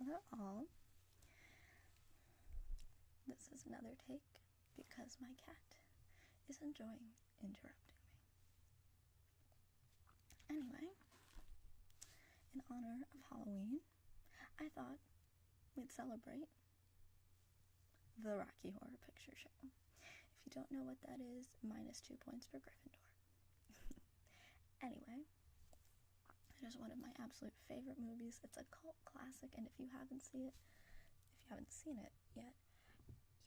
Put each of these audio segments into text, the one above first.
Not at all. This is another take because my cat is enjoying interrupting me. Anyway, in honor of Halloween, I thought we'd celebrate the Rocky Horror Picture Show. If you don't know what that is, -2 points for Gryffindor. Anyway, it is one of my absolute favorite movies. It's a cult classic, and if you haven't seen it yet,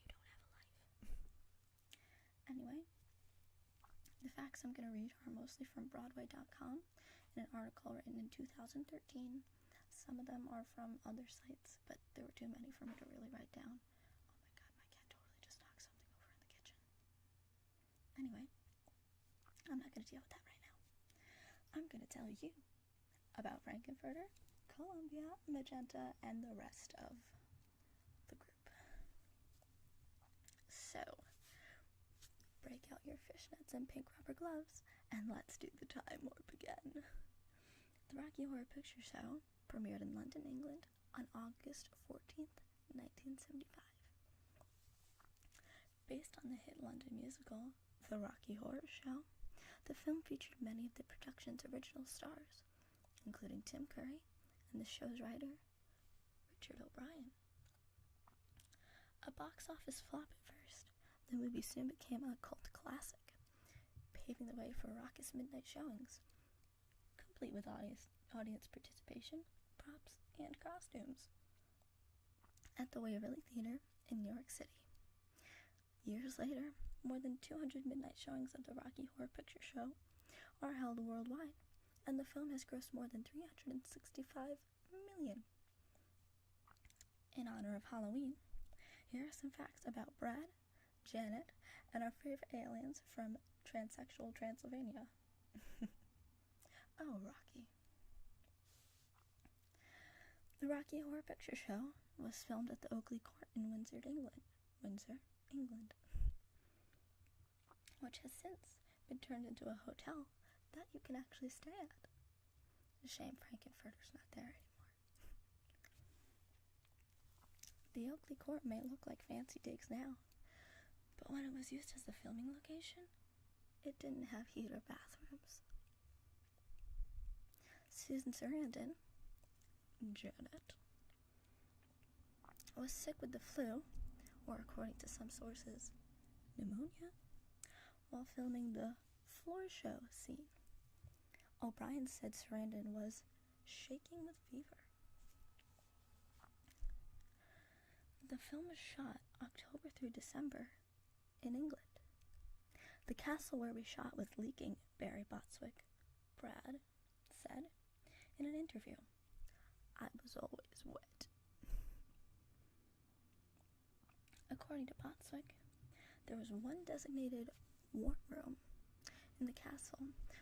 you don't have a life. Anyway, the facts I'm going to read are mostly from Broadway.com in an article written in 2013. Some of them are from other sites, but there were too many for me to really write down. Oh my god, my cat totally just knocked something over in the kitchen. Anyway, I'm not going to deal with that right now. I'm going to tell you about Frank-N-Furter, Columbia, Magenta, and the rest of the group. So, break out your fishnets and pink rubber gloves, and let's do the Time Warp again. The Rocky Horror Picture Show premiered in London, England on August 14th, 1975. Based on the hit London musical, The Rocky Horror Show, the film featured many of the production's original stars, including Tim Curry and the show's writer, Richard O'Brien. A box office flop at first, the movie soon became a cult classic, paving the way for raucous midnight showings, complete with audience participation, props, and costumes, at the Waverly Theater in New York City. Years later, more than 200 midnight showings of the Rocky Horror Picture Show are held worldwide, and the film has grossed more than $365 million. In honor of Halloween, here are some facts about Brad, Janet, and our favorite aliens from transsexual Transylvania. Oh, Rocky. The Rocky Horror Picture Show was filmed at the Oakley Court in Windsor, England, which has since been turned into a hotel that you can actually stay at. It's a shame Frank-N-Furter's not there anymore. The Oakley Court may look like fancy digs now, but when it was used as the filming location, it didn't have heat or bathrooms. Susan Sarandon, Janet, was sick with the flu, or according to some sources, pneumonia, while filming the floor show scene. O'Brien said Sarandon was shaking with fever. The film was shot October through December in England. The castle where we shot was leaking, Barry Bostwick, Brad, said in an interview. I was always wet. According to Bostwick, there was one designated warm room in the castle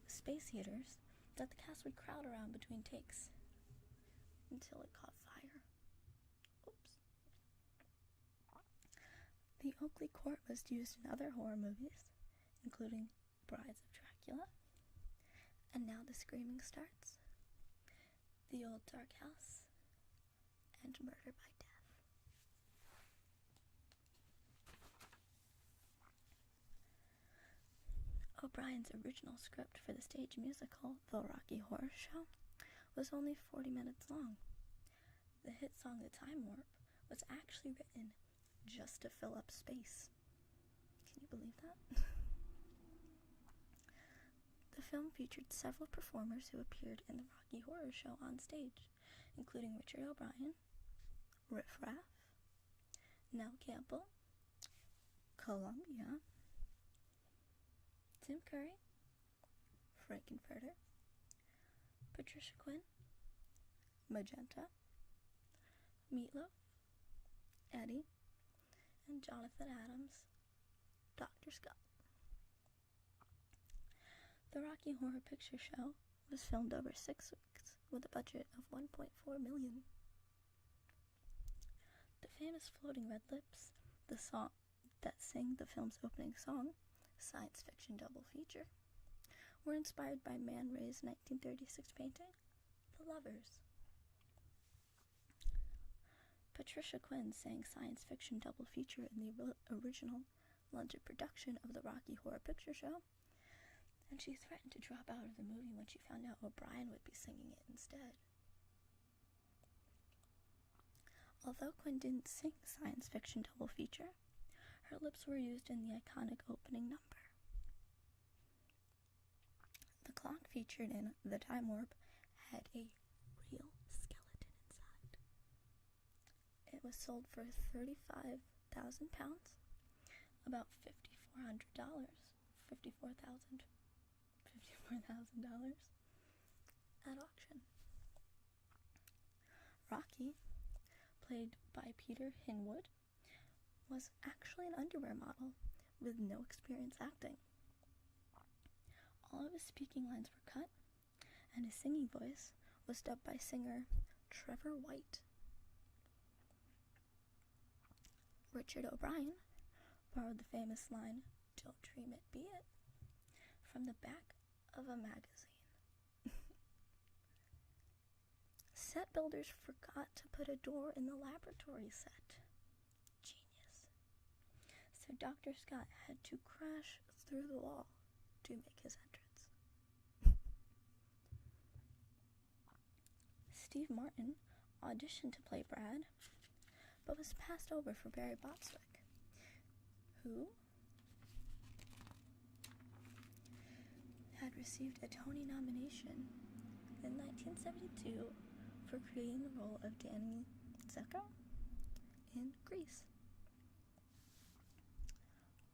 with space heaters that the cast would crowd around between takes until it caught fire. Oops. The Oakley Court was used in other horror movies, including Brides of Dracula, and Now the Screaming Starts, The Old Dark House, and Murder by Death. O'Brien's original script for the stage musical, The Rocky Horror Show, was only 40 minutes long. The hit song The Time Warp was actually written just to fill up space. Can you believe that? The film featured several performers who appeared in the Rocky Horror Show on stage, including Richard O'Brien, Riff Raff, Nell Campbell, Columbia, Tim Curry, Frank-N-Furter, Patricia Quinn, Magenta, Meatloaf, Eddie, and Jonathan Adams, Dr. Scott. The Rocky Horror Picture Show was filmed over 6 weeks with a budget of $1.4 million. The famous Floating Red Lips, the song that sang the film's opening song, science fiction double feature, were inspired by Man Ray's 1936 painting, The Lovers. Patricia Quinn sang science fiction double feature in the original London production of the Rocky Horror Picture Show, and she threatened to drop out of the movie when she found out O'Brien would be singing it instead. Although Quinn didn't sing science fiction double feature, her lips were used in the iconic opening number. The clock featured in The Time Warp had a real skeleton inside. It was sold for £35,000, about $5,400 at auction. Rocky, played by Peter Hinwood, was actually an underwear model with no experience acting. All of his speaking lines were cut, and his singing voice was dubbed by singer Trevor White. Richard O'Brien borrowed the famous line, "Don't dream it, be it," from the back of a magazine. Set builders forgot to put a door in the laboratory set. Genius. So Dr. Scott had to crash through the wall to make his entrance. Steve Martin auditioned to play Brad, but was passed over for Barry Bostwick, who had received a Tony nomination in 1972 for creating the role of Danny Zucker in Grease.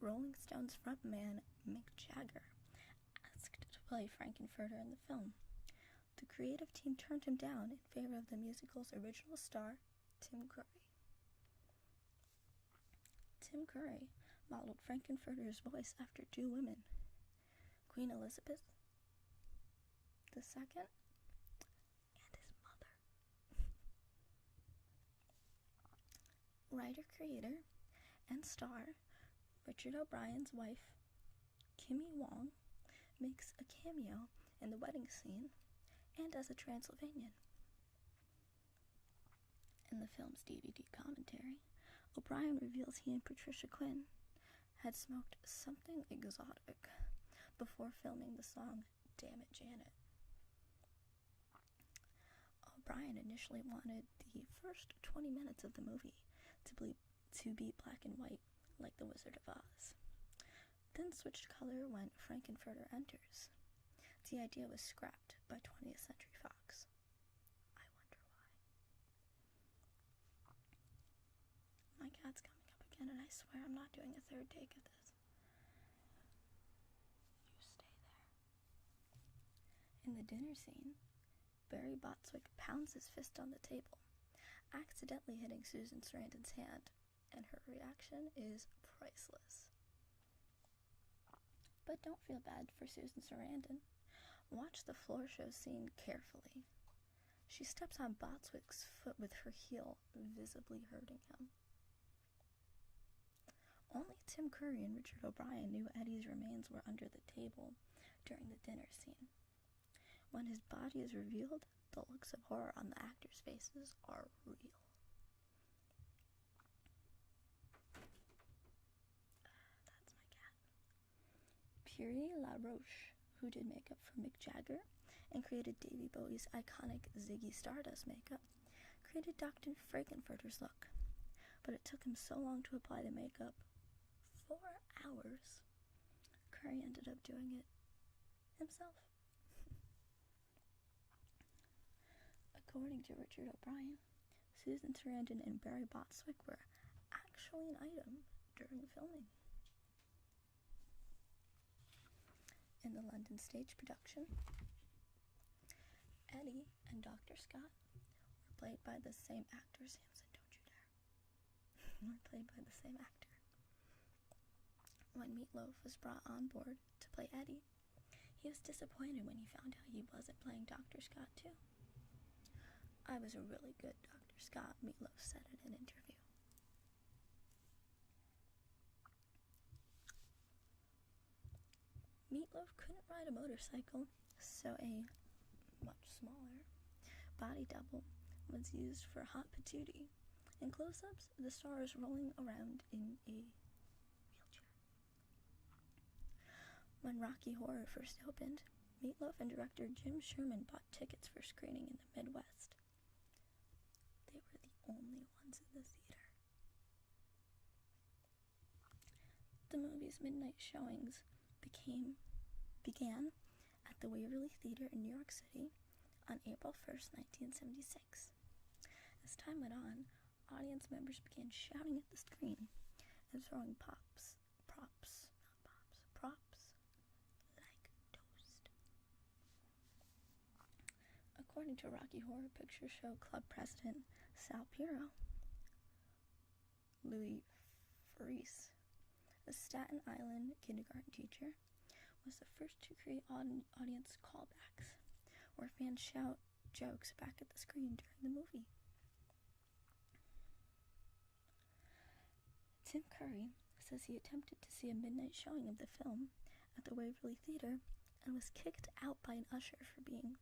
Rolling Stones frontman Mick Jagger asked to play Frankenfurter in the film. The creative team turned him down in favor of the musical's original star, Tim Curry. Tim Curry modeled Frankenfurter's voice after two women, Queen Elizabeth II and his mother. Writer, creator, and star Richard O'Brien's wife, Kimmy Wong, makes a cameo in the wedding scene and as a Transylvanian. In the film's DVD commentary, O'Brien reveals he and Patricia Quinn had smoked something exotic before filming the song Damn It, Janet. O'Brien initially wanted the first 20 minutes of the movie to be black and white, like The Wizard of Oz, then switched color when Frankenfurter enters. The idea was scrapped by 20th Century Fox. I wonder why. My cat's coming up again, and I swear I'm not doing a third take of this. You stay there. In the dinner scene, Barry Bostwick pounds his fist on the table, accidentally hitting Susan Sarandon's hand, and her reaction is priceless. But don't feel bad for Susan Sarandon. Watch the floor show scene carefully. She steps on Bostwick's foot with her heel, visibly hurting him. Only Tim Curry and Richard O'Brien knew Eddie's remains were under the table during the dinner scene. When his body is revealed, the looks of horror on the actors' faces are real. That's my cat. Puri LaRoche, who did makeup for Mick Jagger and created Davy Bowie's iconic Ziggy Stardust makeup, created Dr. Frankenfurter's look, but it took him so long to apply the makeup, 4 hours, Curry ended up doing it himself. According to Richard O'Brien, Susan Sarandon and Barry Bostwick were actually an item during filming. In the London stage production, Eddie and Dr. Scott were played by the same actor. Samson, don't you dare. Were played by the same actor. When Meatloaf was brought on board to play Eddie, he was disappointed when he found out he wasn't playing Dr. Scott too. "I was a really good Dr. Scott," Meatloaf said in an interview. Meatloaf couldn't ride a motorcycle, so a much smaller body double was used for Hot Patootie, In close-ups, the star is rolling around in a wheelchair. When Rocky Horror first opened, Meatloaf and director Jim Sherman bought tickets for screening in the Midwest. They were the only ones in the theater. The movie's midnight showings began at the Waverly Theater in New York City on April 1st, 1976. As time went on, audience members began shouting at the screen and throwing props like toast. According to Rocky Horror Picture Show Club president Sal Piro, Louis Faris, a Staten Island kindergarten teacher, was the first to create audience callbacks, where fans shout jokes back at the screen during the movie. Tim Curry says he attempted to see a midnight showing of the film at the Waverly Theater and was kicked out by an usher for being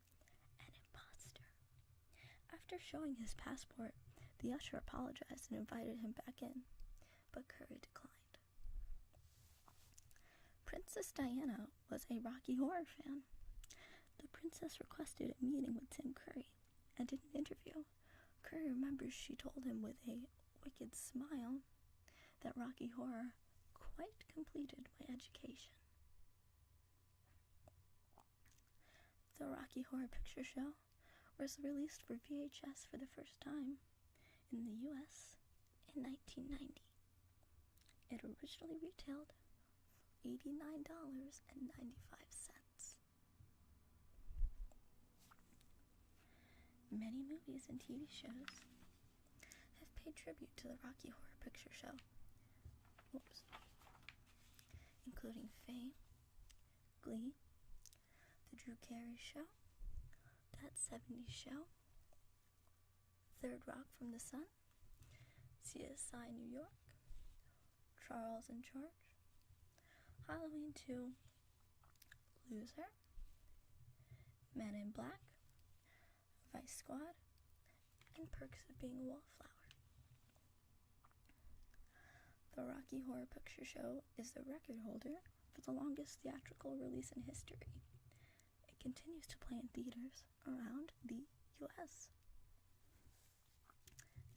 an imposter. After showing his passport, the usher apologized and invited him back in, but Curry declined. Princess Diana was a Rocky Horror fan. The princess requested a meeting with Tim Curry and did an interview. Curry remembers she told him with a wicked smile that Rocky Horror quite completed my education. The Rocky Horror Picture Show was released for VHS for the first time in the US in 1990. It originally retailed for $89.95. Many movies and TV shows have paid tribute to the Rocky Horror Picture Show, including Fame, Glee, The Drew Carey Show, That 70s Show, Third Rock from the Sun, CSI New York, Charles in Charge, Halloween 2, Loser, Men in Black, Vice Squad, and Perks of Being a Wallflower. The Rocky Horror Picture Show is the record holder for the longest theatrical release in history. It continues to play in theaters around the U.S.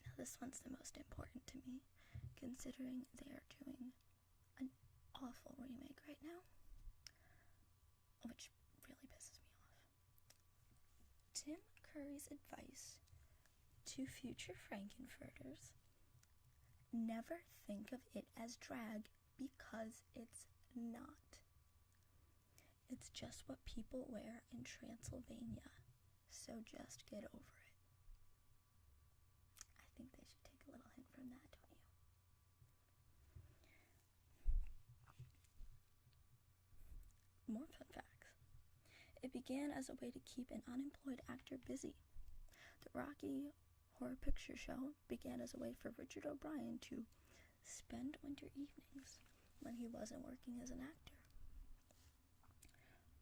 Now this one's the most important to me, considering they are doing an awful remake right now, which really pisses me off. Tim Curry's advice to future Frankenfurters: never think of it as drag, because it's not. It's just what people wear in Transylvania, so just get over it. I think they should take a little hint from that, don't you? More fun facts. It began as a way to keep an unemployed actor busy. The Rocky Horror Picture Show began as a way for Richard O'Brien to spend winter evenings when he wasn't working as an actor.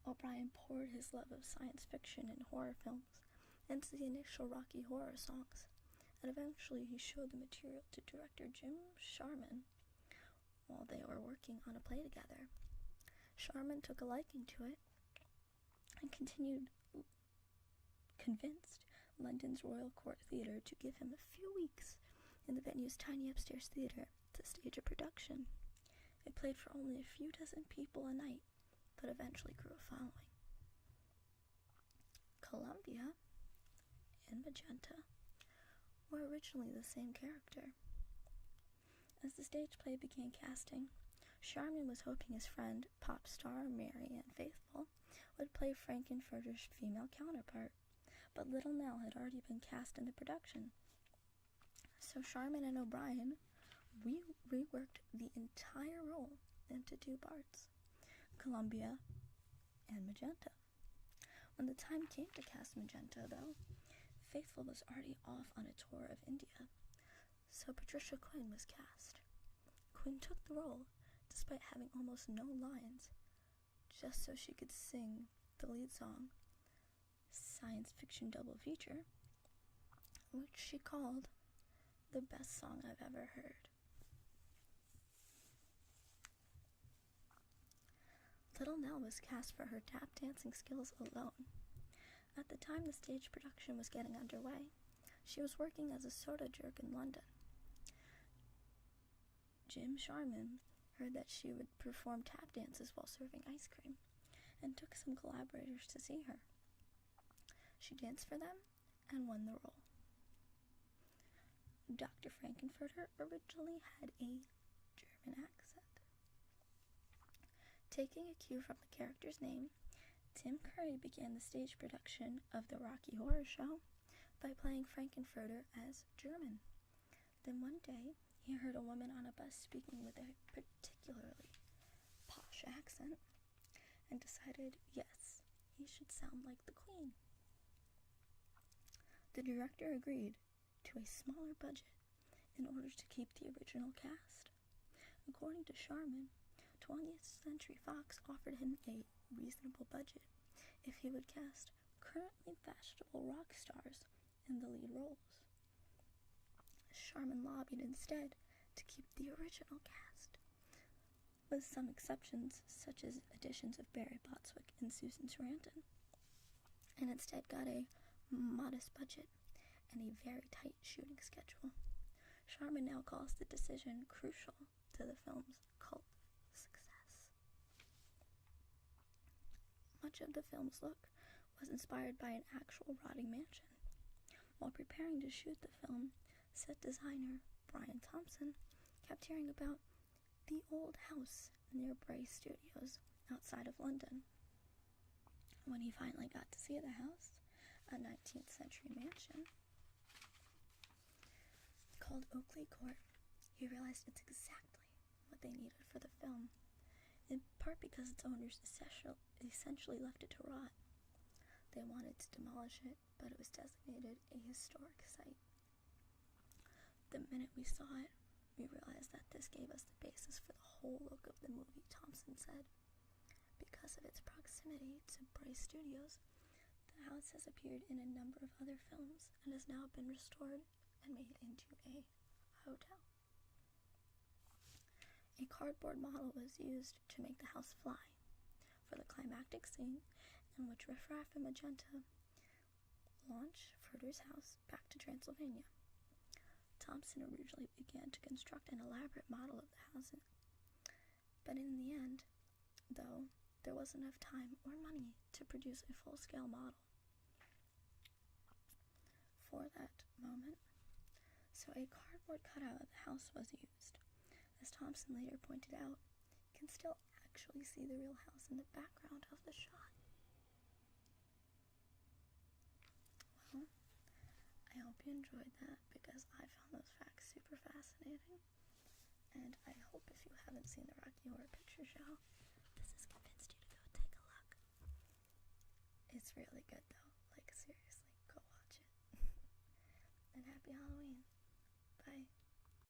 O'Brien poured his love of science fiction and horror films into the initial Rocky Horror songs, and eventually he showed the material to director Jim Sharman while they were working on a play together. Sharman took a liking to it and convinced London's Royal Court Theatre to give him a few weeks in the venue's tiny upstairs theatre to stage a production. It played for only a few dozen people a night, but eventually grew a following. Columbia and Magenta were originally the same character. As the stage play began casting, Sharman was hoping his friend, pop star Marianne Faithfull, would play Frankenfurter's female counterpart, but Little Nell had already been cast in the production. So Sharman and O'Brien reworked the entire role into two parts, Columbia and Magenta. When the time came to cast Magenta, though, Faithfull was already off on a tour of India, so Patricia Quinn was cast. Quinn took the role, despite having almost no lines, just so she could sing the lead song, Science Fiction Double Feature, which she called the best song I've ever heard. Little Nell was cast for her tap dancing skills alone. At the time the stage production was getting underway, she was working as a soda jerk in London. Jim Sharman heard that she would perform tap dances while serving ice cream, and took some collaborators to see her. She danced for them and won the role. Dr. Frankenfurter originally had a German accent. Taking a cue from the character's name, Tim Curry began the stage production of the Rocky Horror Show by playing Frankenfurter as German. Then one day, he heard a woman on a bus speaking with a particularly posh accent, and decided, yes, he should sound like the Queen. The director agreed to a smaller budget in order to keep the original cast. According to Sharman, 20th Century Fox offered him a reasonable budget if he would cast currently fashionable rock stars in the lead roles. Sharman lobbied instead to keep the original cast, with some exceptions such as additions of Barry Botswick and Susan Sarandon, and instead got a modest budget and a very tight shooting schedule. Sharman now calls the decision crucial to the film's cult success. Much of the film's look was inspired by an actual rotting mansion. While preparing to shoot the film, set designer Brian Thompson kept hearing about the old house near Bray Studios outside of London. When he finally got to see the house, a 19th century mansion called Oakley Court, he realized it's exactly what they needed for the film, in part because its owners essentially left it to rot. They wanted to demolish it, but it was designated a historic site. The minute we saw it, we realized that this gave us the basis for the whole look of the movie, Thompson said. Because of its proximity to Bray Studios, the house has appeared in a number of other films and has now been restored and made into a hotel. A cardboard model was used to make the house fly for the climactic scene in which Riff Raff and Magenta launch Furter's house back to Transylvania. Thompson originally began to construct an elaborate model of the house, but in the end, though, there wasn't enough time or money to produce a full-scale model for that moment, so a cardboard cutout of the house was used. As Thompson later pointed out, you can still actually see the real house in the background of the shot. Well, I hope you enjoyed that, because I found those facts super fascinating, and I hope if you haven't seen the Rocky Horror Picture Show, this has convinced you to go take a look. It's really good though, like seriously, go watch it. And happy Halloween.